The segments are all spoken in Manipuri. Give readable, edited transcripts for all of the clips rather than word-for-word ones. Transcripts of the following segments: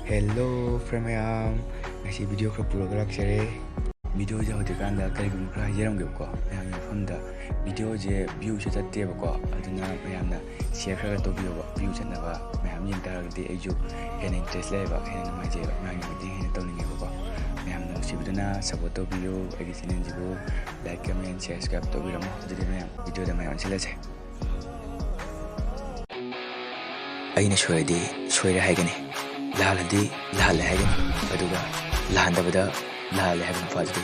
Hello friend mayam ngasi video khara pura galak chere video je hote kan da kari gum khara yeram ge ko mayam pham da video je view che chatte ba ko aduna mayam na share khara to view ba view chat na ba mayam yin ta de aiju hen interest le ba hen ma je ba mayam de hen to ni ge ba mayam no si video na support to view agi channel ji ko like comment share subscribe to bi ram de mayam video da mayam sele che aina shoyde shoyre haigani laladi lal haigani aduga lahandabada lal haigani fazdi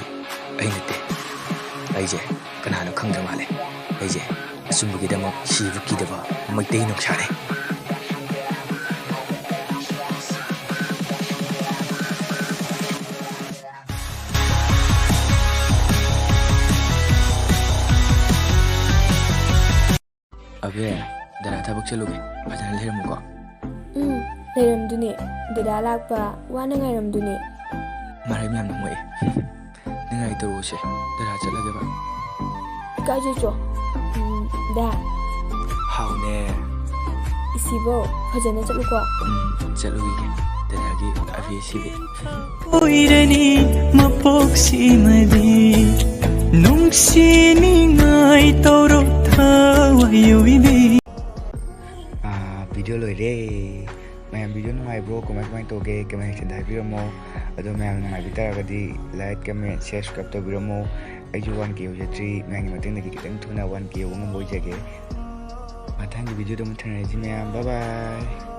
ainate aije kanano khangda male aije asumbugi dama shibuki daba magdei nokshare abe dara tabak chaluge fajana leramuko Leramduni dada lakpa wana ngairamduni marai myam na moe ningai to rose dara chalage ba kaje cho da haune isibo fajana chaluko chalugi dara gi avi sibe oirani mapoksi madi nungsi ningai toro thawayoibi video lo re mayam video nungai bro comment to ge comment se dai biramo ado mayam nungai bitaragadi like comment share subscribe to biramo aiju 1k ujatri mayam mateng dagi kitang thuna 1k wong boy jage mathang video do muthana ji mayam bye bye